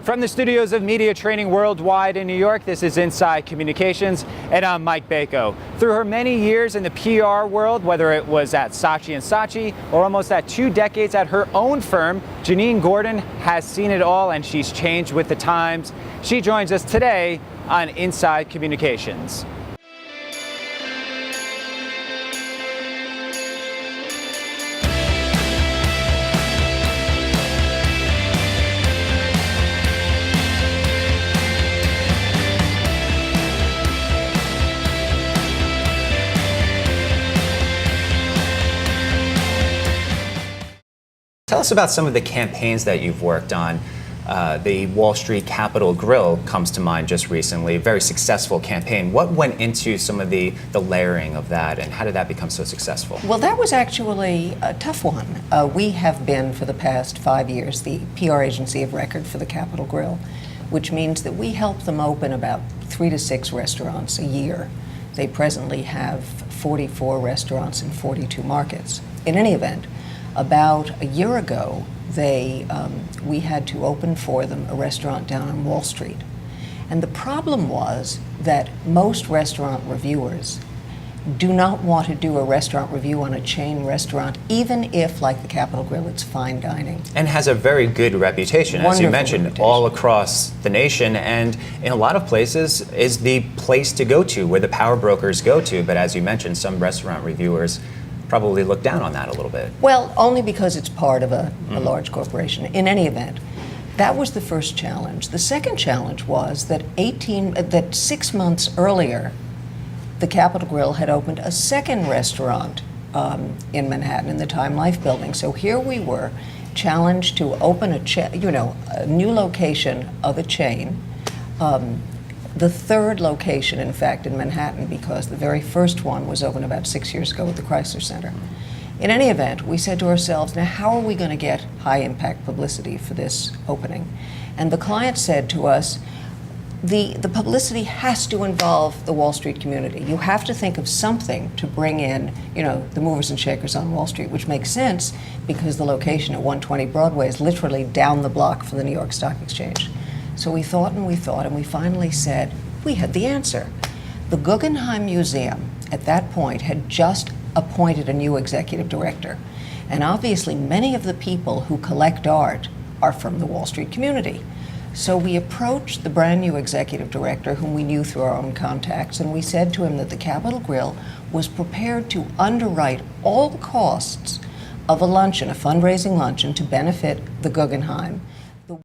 From the studios of Media Training Worldwide in New York, this is Inside Communications, and I'm Mike Bako. Through her many years in the PR world, whether it was at Saatchi & Saatchi or almost at 2 decades at her own firm, Janine Gordon has seen it all, and she's changed with the times. She joins us today on Inside Communications. Tell us about some of the campaigns that you've worked on. The Wall Street Capital Grille comes to mind just recently, a very successful campaign. What went into some of the layering of that, and how did that become so successful? Well, that was actually a tough one. We have been, for the past 5 years, the PR agency of record for the Capital Grille, which means that we help them open about 3 to 6 restaurants a year. They presently have 44 restaurants in 42 markets. In any event, about a year ago, we had to open for them a restaurant down on Wall Street. And the problem was that most restaurant reviewers do not want to do a restaurant review on a chain restaurant, even if, like the Capital Grille, it's fine dining. And has a very good reputation, as you mentioned, all across the nation, and in a lot of places is the place to go to, where the power brokers go to. But as you mentioned, some restaurant reviewers probably look down on that a little bit. Well, only because it's part of a large corporation. In any event, that was the first challenge. The second challenge was that 6 months earlier, the Capital Grille had opened a second restaurant in Manhattan in the Time Life building. So here we were, challenged to open a new location of a chain. The third location, in fact, in Manhattan, because the very first one was opened about 6 years ago at the Chrysler Center. In any event, we said to ourselves, now how are we going to get high-impact publicity for this opening? And the client said to us, the publicity has to involve the Wall Street community. You have to think of something to bring in, the movers and shakers on Wall Street, which makes sense because the location at 120 Broadway is literally down the block from the New York Stock Exchange. So we thought, and we finally said, we had the answer. The Guggenheim Museum, at that point, had just appointed a new executive director. And obviously, many of the people who collect art are from the Wall Street community. So we approached the brand new executive director, whom we knew through our own contacts, and we said to him that the Capital Grille was prepared to underwrite all the costs of a luncheon, a fundraising luncheon, to benefit the Guggenheim,